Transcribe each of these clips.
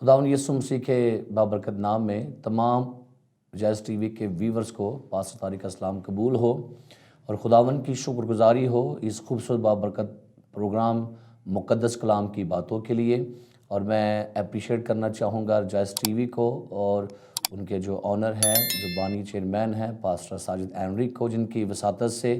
خداوند یسوع مسیح کے بابرکت نام میں تمام جیز ٹی وی کے ویورز کو پاسٹر طارق کا سلام قبول ہو اور خداوند کی شکر گزاری ہو اس خوبصورت بابرکت پروگرام مقدس کلام کی باتوں کے لیے۔ اور میں اپریشیٹ کرنا چاہوں گا جیز ٹی وی کو اور ان کے جو آنر ہیں، جو بانی چیئرمین ہیں پاسٹر ساجد اینرک کو، جن کی وساطت سے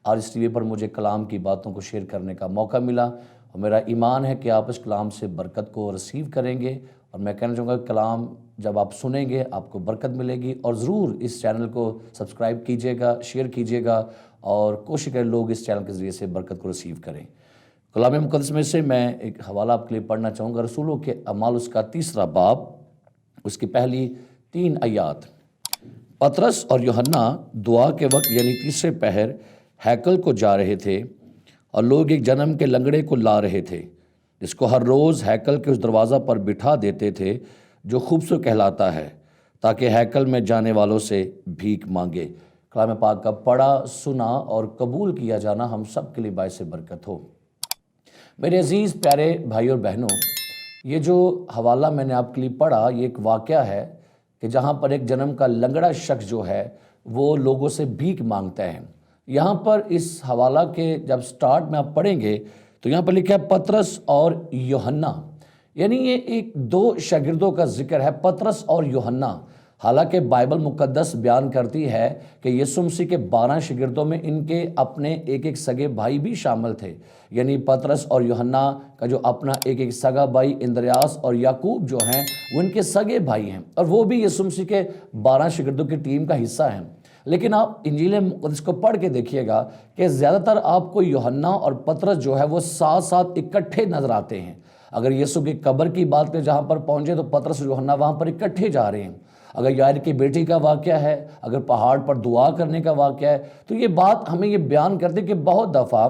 آج اس ٹی وی پر مجھے کلام کی باتوں کو شیئر کرنے کا موقع ملا، اور میرا ایمان ہے کہ آپ اس کلام سے برکت کو ریسیو کریں گے۔ اور میں کہنا چاہوں گا کہ کلام جب آپ سنیں گے آپ کو برکت ملے گی، اور ضرور اس چینل کو سبسکرائب کیجیے گا، شیئر کیجیے گا، اور کوشش کریں لوگ اس چینل کے ذریعے سے برکت کو ریسیو کریں۔ کلام مقدس میں سے میں ایک حوالہ آپ کے لیے پڑھنا چاہوں گا، رسولوں کے اعمال اس کا 3 باب، اس کی پہلی 3 آیات۔ پطرس اور یوحنا دعا کے وقت یعنی تیسرے پہر ہیکل کو جا رہے تھے، اور لوگ ایک جنم کے لنگڑے کو لا رہے تھے، جس کو ہر روز ہیکل کے اس دروازہ پر بٹھا دیتے تھے جو خوبصورت کہلاتا ہے، تاکہ ہیکل میں جانے والوں سے بھیک مانگے۔ کلام پاک کا پڑھا، سنا اور قبول کیا جانا ہم سب کے لیے باعث برکت ہو۔ میرے عزیز پیارے بھائی اور بہنوں، یہ جو حوالہ میں نے آپ کے لیے پڑھا، یہ ایک واقعہ ہے کہ جہاں پر ایک جنم کا لنگڑا شخص جو ہے وہ لوگوں سے بھیک مانگتا ہے۔ یہاں پر اس حوالہ کے جب سٹارٹ میں آپ پڑھیں گے تو یہاں پر لکھا ہے پطرس اور یوحنا، یعنی یہ ایک 2 شاگردوں کا ذکر ہے، پطرس اور یوحنا۔ حالانکہ بائبل مقدس بیان کرتی ہے کہ یسوع مسیح کے 12 شاگردوں میں ان کے اپنے ایک سگے بھائی بھی شامل تھے، یعنی پطرس اور یوحنا کا جو اپنا ایک سگا بھائی اندریاس اور یعقوب جو ہیں وہ ان کے سگے بھائی ہیں، اور وہ بھی یسوع مسیح کے 12 شاگردوں کی ٹیم کا حصہ ہیں۔ لیکن آپ انجیل مقدس کو پڑھ کے دیکھیے گا کہ زیادہ تر آپ کو یوحنا اور پطرس جو ہے وہ ساتھ ساتھ اکٹھے نظر آتے ہیں۔ اگر یسوع کی قبر کی بات کریں جہاں پر پہنچے تو پطرس اور یوحنا وہاں پر اکٹھے جا رہے ہیں۔ اگر یائر کی بیٹی کا واقعہ ہے، اگر پہاڑ پر دعا کرنے کا واقعہ ہے، تو یہ بات ہمیں یہ بیان کرتے کہ بہت دفعہ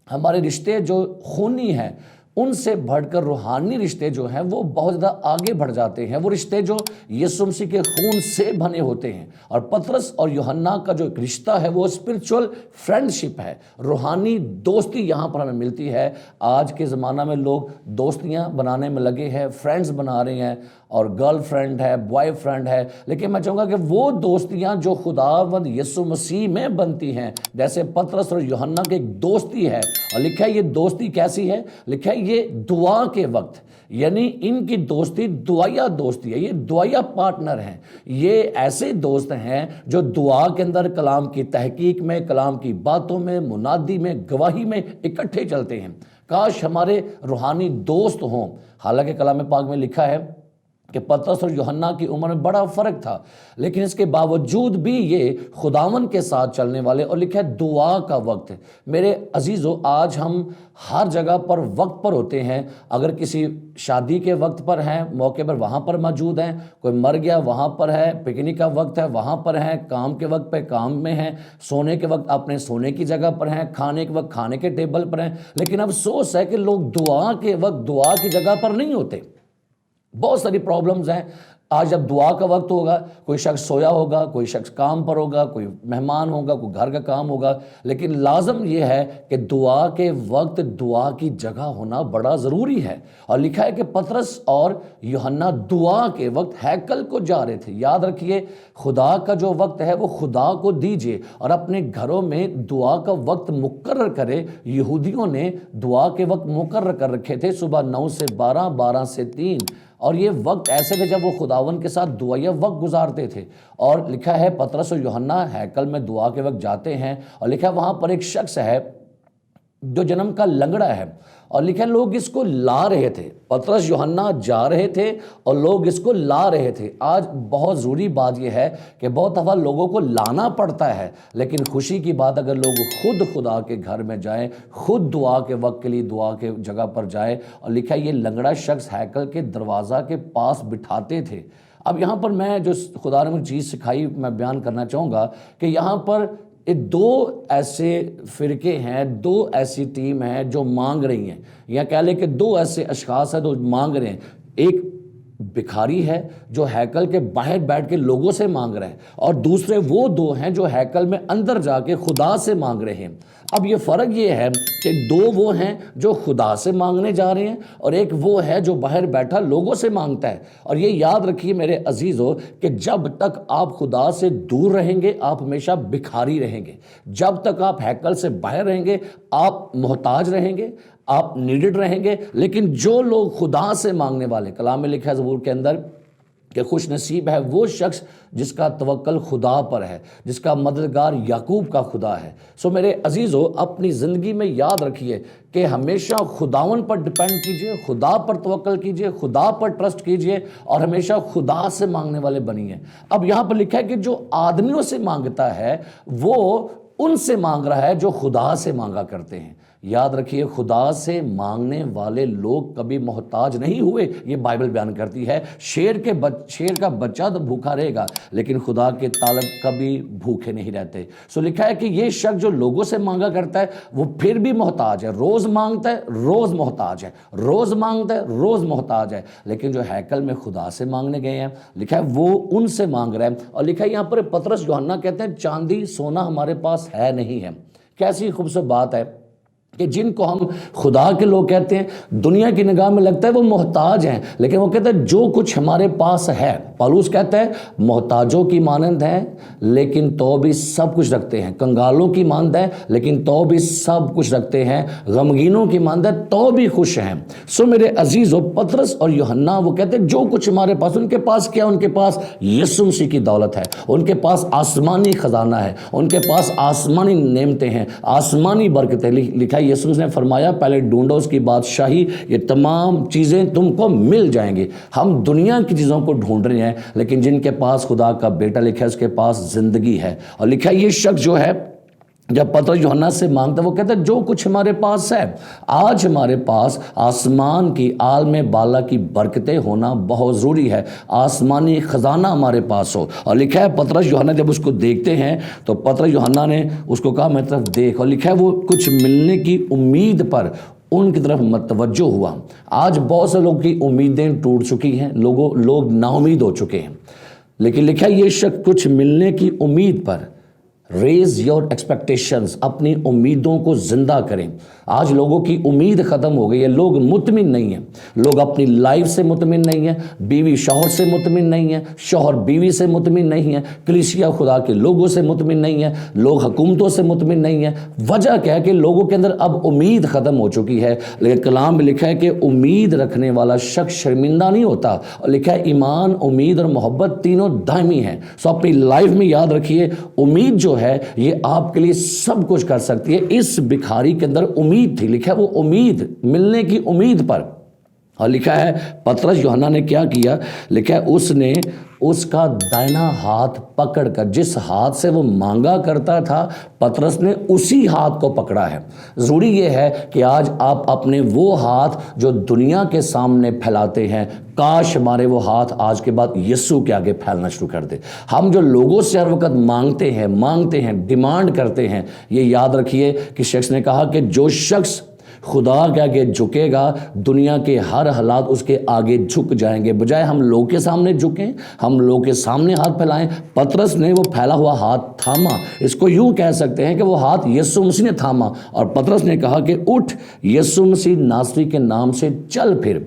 ہمارے رشتے جو خونی ہیں ان سے بڑھ کر روحانی رشتے جو ہیں وہ بہت زیادہ آگے بڑھ جاتے ہیں، وہ رشتے جو یسوع مسیح کے خون سے بنے ہوتے ہیں۔ اور پطرس اور یوحنا کا جو ایک رشتہ ہے وہ اسپرچول فرینڈشپ ہے، روحانی دوستی یہاں پر ہمیں ملتی ہے۔ آج کے زمانہ میں لوگ دوستیاں بنانے میں لگے ہیں، فرینڈز بنا رہے ہیں، اور گرل فرینڈ ہے، بوائے فرینڈ ہے، لیکن میں چاہوں گا کہ وہ دوستیاں جو خداوند یسوع مسیح میں بنتی ہیں، جیسے پطرس اور یوحنا کی ایک دوستی ہے، اور لکھا ہے یہ دوستی کیسی ہے، لکھا ہے یہ دعا کے وقت، یعنی ان کی دوستی دعائیا دوستی ہے، یہ دعائیا پارٹنر ہیں، یہ ایسے دوست ہیں جو دعا کے اندر کلام کی تحقیق میں، کلام کی باتوں میں، منادی میں، گواہی میں اکٹھے چلتے ہیں۔ کاش ہمارے روحانی دوست ہوں۔ حالانکہ کلام پاک میں لکھا ہے کہ پطرس اور یوحنا کی عمر میں بڑا فرق تھا، لیکن اس کے باوجود بھی یہ خداوند کے ساتھ چلنے والے، اور لکھا ہے دعا کا وقت۔ میرے عزیزو، آج ہم ہر جگہ پر وقت پر ہوتے ہیں، اگر کسی شادی کے وقت پر ہیں، موقع پر وہاں پر موجود ہیں، کوئی مر گیا وہاں پر ہے، پکنک کا وقت ہے وہاں پر ہیں، کام کے وقت پہ کام میں ہیں، سونے کے وقت اپنے سونے کی جگہ پر ہیں، کھانے کے وقت کھانے کے ٹیبل پر ہیں، لیکن افسوس ہے کہ لوگ دعا کے وقت دعا کی جگہ پر نہیں ہوتے۔ بہت ساری پرابلمز ہیں۔ آج جب دعا کا وقت ہوگا، کوئی شخص سویا ہوگا، کوئی شخص کام پر ہوگا، کوئی مہمان ہوگا، کوئی گھر کا کام ہوگا، لیکن لازم یہ ہے کہ دعا کے وقت دعا کی جگہ ہونا بڑا ضروری ہے۔ اور لکھا ہے کہ پطرس اور یوحنا دعا کے وقت ہیکل کو جا رہے تھے۔ یاد رکھیے، خدا کا جو وقت ہے وہ خدا کو دیجیے، اور اپنے گھروں میں دعا کا وقت مقرر کرے۔ یہودیوں نے دعا کے وقت مقرر کر رکھے تھے، صبح 9 سے 12، 12 سے 3، اور یہ وقت ایسے تھے جب وہ خداوند کے ساتھ دعائیا وقت گزارتے تھے۔ اور لکھا ہے پطرس اور یوحنا ہیکل میں دعا کے وقت جاتے ہیں، اور لکھا ہے وہاں پر ایک شخص ہے جو جنم کا لنگڑا ہے، اور لکھا ہے لوگ اس کو لا رہے تھے۔ پطرس یوحنا جا رہے تھے اور لوگ اس کو لا رہے تھے۔ آج بہت ضروری بات یہ ہے کہ بہت دفعہ لوگوں کو لانا پڑتا ہے، لیکن خوشی کی بات اگر لوگ خود خدا کے گھر میں جائیں، خود دعا کے وقت کے لیے دعا کے جگہ پر جائیں۔ اور لکھا ہے یہ لنگڑا شخص ہیکل کے دروازہ کے پاس بٹھاتے تھے۔ اب یہاں پر میں جو خدا نے مجھے چیز سکھائی میں بیان کرنا چاہوں گا کہ یہاں پر 2 ایسے فرقے ہیں، 2 ایسی ٹیم ہیں جو مانگ رہی ہیں، یا کہہ لیں کہ 2 ایسے اشخاص ہیں جو مانگ رہے ہیں۔ ایک بھکاری ہے جو ہیکل کے باہر بیٹھ کے لوگوں سے مانگ رہے ہیں، اور دوسرے وہ 2 ہیں جو ہیکل میں اندر جا کے خدا سے مانگ رہے ہیں۔ اب یہ فرق یہ ہے کہ دو وہ ہیں جو خدا سے مانگنے جا رہے ہیں اور ایک وہ ہے جو باہر بیٹھا لوگوں سے مانگتا ہے. اور یہ یاد رکھیے میرے عزیزو کہ جب تک آپ خدا سے دور رہیں گے آپ ہمیشہ بھکاری رہیں گے. جب تک آپ ہیکل سے باہر رہیں گے آپ محتاج رہیں گے, آپ نیڈڈ رہیں گے. لیکن جو لوگ خدا سے مانگنے والے, کلام میں لکھا ہے زبور کے اندر کہ خوش نصیب ہے وہ شخص جس کا توکل خدا پر ہے, جس کا مددگار یعقوب کا خدا ہے. سو میرے عزیزو اپنی زندگی میں یاد رکھیے کہ ہمیشہ خداون پر ڈیپینڈ کیجئے, خدا پر توکل کیجئے, خدا پر ٹرسٹ کیجئے اور ہمیشہ خدا سے مانگنے والے بنیے. اب یہاں پر لکھا ہے کہ جو آدمیوں سے مانگتا ہے وہ ان سے مانگ رہا ہے جو خدا سے مانگا کرتے ہیں. یاد رکھیے خدا سے مانگنے والے لوگ کبھی محتاج نہیں ہوئے. یہ بائبل بیان کرتی ہے شیر کا بچہ تو بھوکا رہے گا لیکن خدا کے طالب کبھی بھوکے نہیں رہتے. سو لکھا ہے کہ یہ شخص جو لوگوں سے مانگا کرتا ہے وہ پھر بھی محتاج ہے, روز مانگتا ہے روز محتاج ہے, روز مانگتا ہے روز محتاج ہے. لیکن جو ہیکل میں خدا سے مانگنے گئے ہیں لکھا ہے وہ ان سے مانگ رہے ہیں. اور لکھا ہے یہاں پر پطرس یوحنا کہتے ہیں چاندی سونا ہمارے پاس ہے نہیں ہے. کیسی خوبصورت بات ہے کہ جن کو ہم خدا کے لوگ کہتے ہیں دنیا کی نگاہ میں لگتا ہے وہ محتاج ہیں, لیکن وہ کہتے ہیں جو کچھ ہمارے پاس ہے, پالوس کہتا ہے محتاجوں کی مانند ہیں لیکن تو بھی سب کچھ رکھتے ہیں, کنگالوں کی مانند ہے لیکن تو بھی سب کچھ رکھتے ہیں, غمگینوں کی مانند ہے تو بھی خوش ہیں. سو میرے عزیزو پطرس اور یوحنا وہ کہتے ہیں جو کچھ ہمارے پاس, ان کے پاس کیا, ان کے پاس یسوع مسیح کی دولت ہے, ان کے پاس آسمانی خزانہ ہے, ان کے پاس آسمانی نعمتیں ہیں, آسمانی برکتیں. لکھا یسوع نے فرمایا پہلے ڈھونڈو اس کی بادشاہی, یہ تمام چیزیں تم کو مل جائیں گی. ہم دنیا کی چیزوں کو ڈھونڈ رہے ہیں لیکن جن کے پاس خدا کا بیٹا لکھا ہے اس کے پاس زندگی ہے. اور لکھا ہے یہ شخص جو ہے جب پطرس یوحنا سے مانگتا ہے وہ کہتا ہے جو کچھ ہمارے پاس ہے, آج ہمارے پاس آسمان کی عالم بالا کی برکتیں ہونا بہت ضروری ہے, آسمانی خزانہ ہمارے پاس ہو. اور لکھا ہے پطرس یوحنا جب اس کو دیکھتے ہیں تو پطرس یوحنا نے اس کو کہا میری طرف دیکھ, اور لکھا ہے وہ کچھ ملنے کی امید پر ان کی طرف متوجہ ہوا. آج بہت سے لوگوں کی امیدیں ٹوٹ چکی ہیں, لوگ نا امید ہو چکے ہیں, لیکن لکھا ہے یہ شخص کچھ ملنے کی امید پر ریز یور ایکسپیکٹیشنز, اپنی امیدوں کو زندہ کریں. آج لوگوں کی امید ختم ہو گئی ہے, لوگ مطمئن نہیں ہیں, لوگ اپنی لائف سے مطمئن نہیں ہیں, بیوی شوہر سے مطمئن نہیں ہے, شوہر بیوی سے مطمئن نہیں ہے, کلیسیا خدا کے لوگوں سے مطمئن نہیں ہے, لوگ حکومتوں سے مطمئن نہیں ہیں. وجہ کیا ہے کہ لوگوں کے اندر اب امید ختم ہو چکی ہے. لیکن کلام میں لکھا ہے کہ امید رکھنے والا شخص شرمندہ نہیں ہوتا, اور لکھا ہے ایمان, امید اور محبت تینوں دائمی ہیں. سو اپنی لائف میں یاد رکھیے امید جو ہے یہ آپ کے لیے سب کچھ کر سکتی ہے. اس بھکاری کے اندر امید تھی, لکھا ہے وہ امید ملنے کی امید پر. اور لکھا ہے پطرس یوحنا نے کیا کیا, لکھا ہے اس نے اس کا دائنا ہاتھ پکڑ کر, جس ہاتھ سے وہ مانگا کرتا تھا پطرس نے اسی ہاتھ کو پکڑا ہے. ضروری یہ ہے کہ آج آپ اپنے وہ ہاتھ جو دنیا کے سامنے پھیلاتے ہیں, کاش ہمارے وہ ہاتھ آج کے بعد یسوع کے آگے پھیلنا شروع کر دے. ہم جو لوگوں سے ہر وقت مانگتے ہیں, ڈیمانڈ کرتے ہیں, یہ یاد رکھیے کہ شخص نے کہا کہ جو شخص خدا کے آگے جھکے گا دنیا کے ہر حالات اس کے آگے جھک جائیں گے. بجائے ہم لوگ کے سامنے جھکیں, ہم لوگ کے سامنے ہاتھ پھیلائیں. پطرس نے وہ پھیلا ہوا ہاتھ تھاما, اس کو یوں کہہ سکتے ہیں کہ وہ ہاتھ یسوع مسیح نے تھاما, اور پطرس نے کہا کہ اٹھ, یسوع مسیح ناصری کے نام سے چل پھر.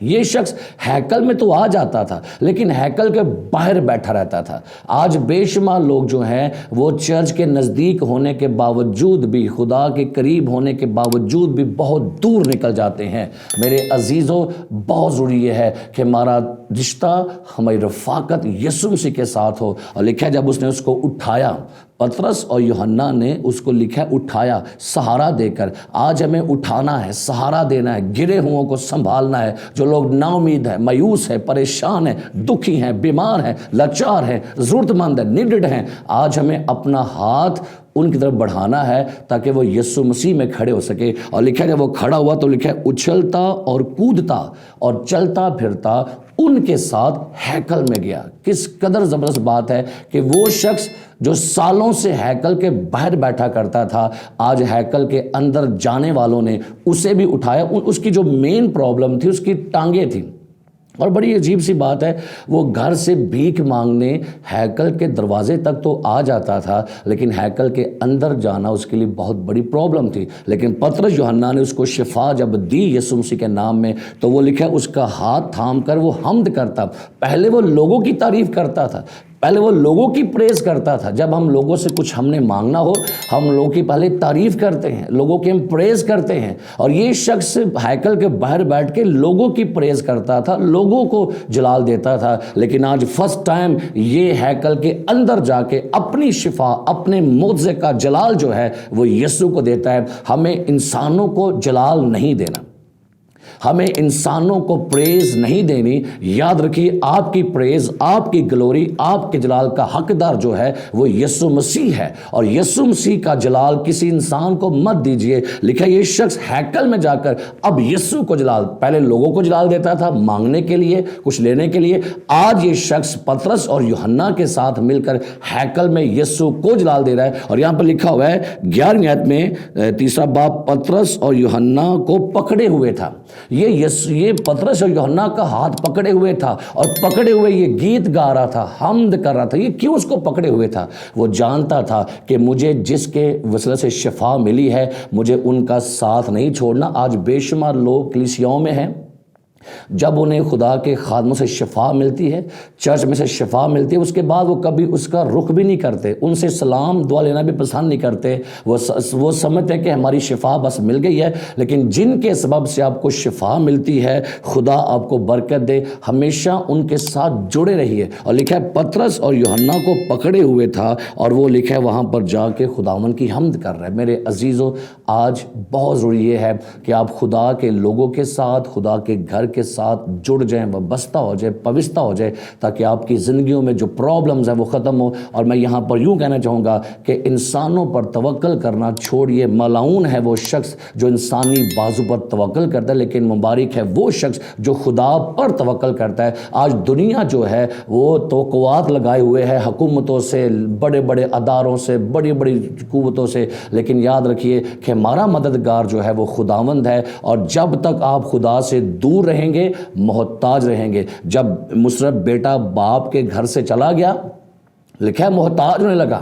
یہ شخص ہیکل میں تو آ جاتا تھا لیکن ہیکل کے باہر بیٹھا رہتا تھا. آج بے شمار لوگ جو ہیں وہ چرچ کے نزدیک ہونے کے باوجود بھی, خدا کے قریب ہونے کے باوجود بھی بہت دور نکل جاتے ہیں. میرے عزیزوں بہت ضروری یہ ہے کہ ہمارا رشتہ, ہماری رفاقت یسوع مسیح کے ساتھ ہو. اور لکھا ہے جب اس نے اس کو اٹھایا, پطرس اور یوحنا نے اس کو لکھا ہے اٹھایا سہارا دے کر. آج ہمیں اٹھانا ہے, سہارا دینا ہے, گرے ہوں کو سنبھالنا ہے. جو لوگ نا امید ہے, مایوس ہے, پریشان ہیں, دکھی ہیں, بیمار ہیں, لاچار ہیں, ضرورت مند ہیں, نیڈڈ ہیں, آج ہمیں اپنا ہاتھ ان کی طرف بڑھانا ہے تاکہ وہ یسوع مسیح میں کھڑے ہو سکے. اور لکھا ہے جب وہ کھڑا ہوا تو لکھا ہے اچھلتا اور کودتا اور چلتا پھرتا ان کے ساتھ ہیکل میں گیا. کس قدر زبردست بات ہے کہ وہ شخص جو سالوں سے ہیکل کے باہر بیٹھا کرتا تھا, آج ہیکل کے اندر جانے والوں نے اسے بھی اٹھایا. اس کی جو مین پرابلم تھی اس کی ٹانگیں تھیں, اور بڑی عجیب سی بات ہے، وہ گھر سے بھیک مانگنے ہیکل کے دروازے تک تو آ جاتا تھا، لیکن ہیکل کے اندر جانا اس کے لیے بہت بڑی پرابلم تھی۔ لیکن پطرس یوحنا نے اس کو شفا جب دی یسوع مسیح کے نام میں، تو وہ لکھا اس کا ہاتھ تھام کر وہ حمد کرتا۔ پہلے وہ لوگوں کی تعریف کرتا تھا، پہلے وہ لوگوں کی پریز کرتا تھا۔ جب ہم لوگوں سے کچھ ہم نے مانگنا ہو، ہم لوگوں کی پہلے تعریف کرتے ہیں، لوگوں کی ہم پریز کرتے ہیں۔ اور یہ شخص ہیکل کے باہر بیٹھ کے لوگوں کی پریز کرتا تھا، لوگوں کو جلال دیتا تھا، لیکن آج فرسٹ ٹائم یہ ہیکل کے اندر جا کے اپنی شفا، اپنے معجزے کا جلال جو ہے وہ یسوع کو دیتا ہے۔ ہمیں انسانوں کو جلال نہیں دینا، ہمیں انسانوں کو پریز نہیں دینی۔ یاد رکھیے، آپ کی پریز، آپ کی گلوری، آپ کے جلال کا حقدار جو ہے وہ یسوع مسیح ہے، اور یسوع مسیح کا جلال کسی انسان کو مت دیجئے۔ لکھا یہ شخص ہیکل میں جا کر اب یسوع کو جلال، پہلے لوگوں کو جلال دیتا تھا مانگنے کے لیے، کچھ لینے کے لیے، آج یہ شخص پطرس اور یوحنا کے ساتھ مل کر ہیکل میں یسوع کو جلال دے رہا ہے۔ اور یہاں پر لکھا ہوا ہے 11ویں آیت میں، 3 باب، پطرس اور یوحنا کو پکڑے ہوئے تھا۔ یہ پطرس اور یوحنا کا ہاتھ پکڑے ہوئے تھا، اور پکڑے ہوئے یہ گیت گا رہا تھا، حمد کر رہا تھا۔ یہ کیوں اس کو پکڑے ہوئے تھا؟ وہ جانتا تھا کہ مجھے جس کے وسیلے سے شفا ملی ہے، مجھے ان کا ساتھ نہیں چھوڑنا۔ آج بے شمار لوگ کلیسیاؤں میں ہیں، جب انہیں خدا کے خادموں سے شفا ملتی ہے، چرچ میں سے شفا ملتی ہے، اس کے بعد وہ کبھی اس کا رخ بھی نہیں کرتے، ان سے سلام دعا لینا بھی پسند نہیں کرتے۔ وہ سمجھتے ہیں کہ ہماری شفا بس مل گئی ہے۔ لیکن جن کے سبب سے آپ کو شفا ملتی ہے، خدا آپ کو برکت دے، ہمیشہ ان کے ساتھ جڑے رہیے۔ اور لکھا ہے پطرس اور یوحنا کو پکڑے ہوئے تھا، اور وہ لکھا ہے وہاں پر جا کے خداوند کی حمد کر رہا ہے۔ میرے عزیزو، آج بہت ضروری یہ ہے کہ آپ خدا کے لوگوں کے ساتھ، خدا کے گھر کے ساتھ جڑ جائیں، وابستہ ہو جائے، پوستہ ہو جائے، تاکہ آپ کی زندگیوں میں جو پرابلمز ہیں وہ ختم ہو۔ اور میں یہاں پر یوں کہنا چاہوں گا کہ انسانوں پر توکل کرنا چھوڑیے۔ ملعون ہے وہ شخص جو انسانی بازو پر توکل کرتا ہے، لیکن مبارک ہے وہ شخص جو خدا پر توکل کرتا ہے۔ آج دنیا جو ہے وہ توقعات لگائے ہوئے ہے حکومتوں سے، بڑے بڑے اداروں سے، بڑی بڑی قوتوں سے، لیکن یاد رکھیے کہ ہمارا مددگار جو ہے وہ خداوند ہے۔ اور جب تک آپ خدا سے دور رہیں گے، محتاج رہیں گے۔ جب مصرف بیٹا باپ کے گھر سے چلا گیا، لکھا ہے محتاج ہونے لگا،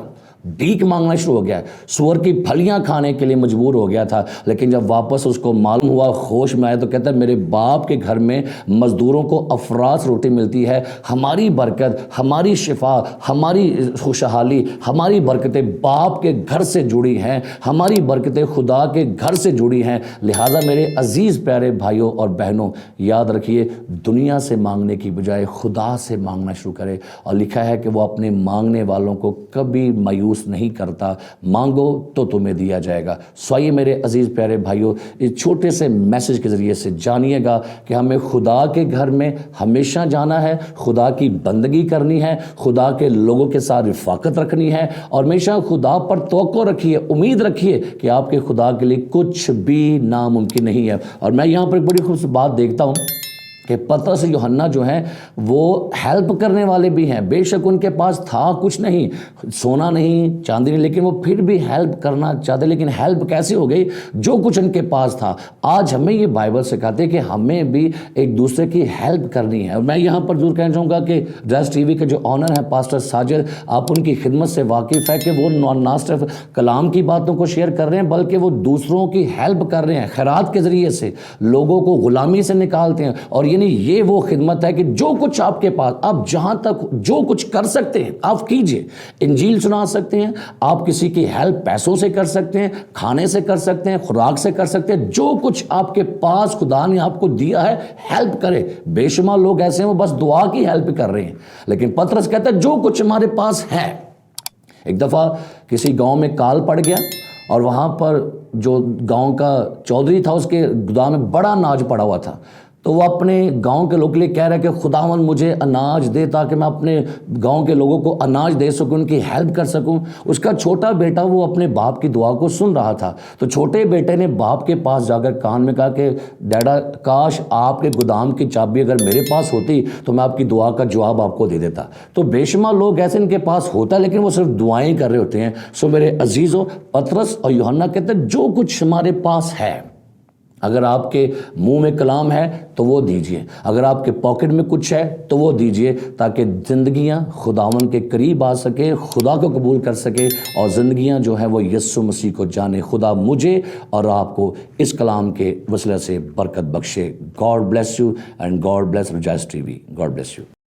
بھیک مانگنا شروع ہو گیا، سور کی پھلیاں کھانے کے لیے مجبور ہو گیا تھا۔ لیکن جب واپس اس کو معلوم ہوا، ہوش میں آیا، تو کہتا ہے میرے باپ کے گھر میں مزدوروں کو افراط روٹی ملتی ہے۔ ہماری برکت، ہماری شفا، ہماری خوشحالی، ہماری برکتیں باپ کے گھر سے جڑی ہیں، ہماری برکتیں خدا کے گھر سے جڑی ہیں۔ لہٰذا میرے عزیز پیارے بھائیوں اور بہنوں، یاد رکھیے، دنیا سے مانگنے کی بجائے خدا سے مانگنا شروع کرے۔ اور لکھا ہے کہ وہ اپنے مانگنے والوں کو کبھی مایوس نہیں کرتا۔ مانگو تو تمہیں دیا جائے گا۔ سوائے میرے عزیز پیارے بھائیوں، اس چھوٹے سے میسج کے ذریعے سے جانیے گا کہ ہمیں خدا کے گھر میں ہمیشہ جانا ہے، خدا کی بندگی کرنی ہے، خدا کے لوگوں کے ساتھ رفاقت رکھنی ہے، اور ہمیشہ خدا پر توقع رکھیے، امید رکھیے کہ آپ کے خدا کے لیے کچھ بھی ناممکن نہیں ہے۔ اور میں یہاں پر ایک بڑی خوبصورت بات دیکھتا ہوں کہ پطرس اور یوحنا جو ہیں وہ ہیلپ کرنے والے بھی ہیں۔ بے شک ان کے پاس تھا کچھ نہیں، سونا نہیں، چاندی نہیں، لیکن وہ پھر بھی ہیلپ کرنا چاہتے۔ لیکن ہیلپ کیسے ہو گئی؟ جو کچھ ان کے پاس تھا۔ آج ہمیں یہ بائبل سکھاتے کہ ہمیں بھی ایک دوسرے کی ہیلپ کرنی ہے۔ اور میں یہاں پر ضرور کہنا چاہوں گا کہ ڈریس ٹی وی کے جو آنر ہیں پاسٹر ساجد، آپ ان کی خدمت سے واقف ہے کہ وہ نہ صرف کلام کی باتوں کو شیئر کر رہے ہیں، بلکہ وہ دوسروں کی ہیلپ کر رہے ہیں، خیرات کے ذریعے سے لوگوں کو غلامی سے نکالتے ہیں۔ اور یہ وہ خدمت ہے کہ جو کچھ آپ کے پاس، آپ جہاں تک جو کچھ کر سکتے ہیں آپ کیجئے۔ انجیل سنا سکتے ہیں آپ، کسی کی ہیلپ پیسوں سے کر سکتے ہیں، کھانے سے کر سکتے ہیں، خوراک سے کر سکتے ہیں، جو کچھ آپ کے پاس خدا نے آپ کو دیا ہے ہیلپ کرے۔ بے شمار لوگ ایسے ہیں وہ بس دعا کی ہیلپ کر رہے ہیں، لیکن پطرس کہتا ہے جو کچھ ہمارے پاس ہے۔ ایک دفعہ کسی گاؤں میں کال پڑ گیا، اور وہاں پر جو گاؤں کا چودھری تھا اس کے گودام میں بڑا اناج پڑا ہوا تھا۔ تو وہ اپنے گاؤں کے لوگوں کے لیے کہہ رہا ہے کہ خداوند مجھے اناج دے تاکہ میں اپنے گاؤں کے لوگوں کو اناج دے سکوں، ان کی ہیلپ کر سکوں۔ اس کا چھوٹا بیٹا وہ اپنے باپ کی دعا کو سن رہا تھا، تو چھوٹے بیٹے نے باپ کے پاس جا کر کان میں کہا کہ ڈیڈا، کاش آپ کے گودام کی چابی اگر میرے پاس ہوتی تو میں آپ کی دعا کا جواب آپ کو دے دیتا۔ تو بے شمار لوگ ایسے ان کے پاس ہوتا ہے، لیکن وہ صرف دعائیں کر رہے ہوتے ہیں۔ سو میرے عزیزو، پطرس اور یوحنا کہتے ہیں جو کچھ ہمارے پاس ہے اگر آپ کے منہ میں کلام ہے تو وہ دیجئے، اگر آپ کے پاکٹ میں کچھ ہے تو وہ دیجئے، تاکہ زندگیاں خداوند کے قریب آ سکے، خدا کو قبول کر سکے، اور زندگیاں جو ہیں وہ یسوع مسیح کو جانے۔ خدا مجھے اور آپ کو اس کلام کے وسیلہ سے برکت بخشے۔ God bless you and God bless Rejoice TV. God bless you.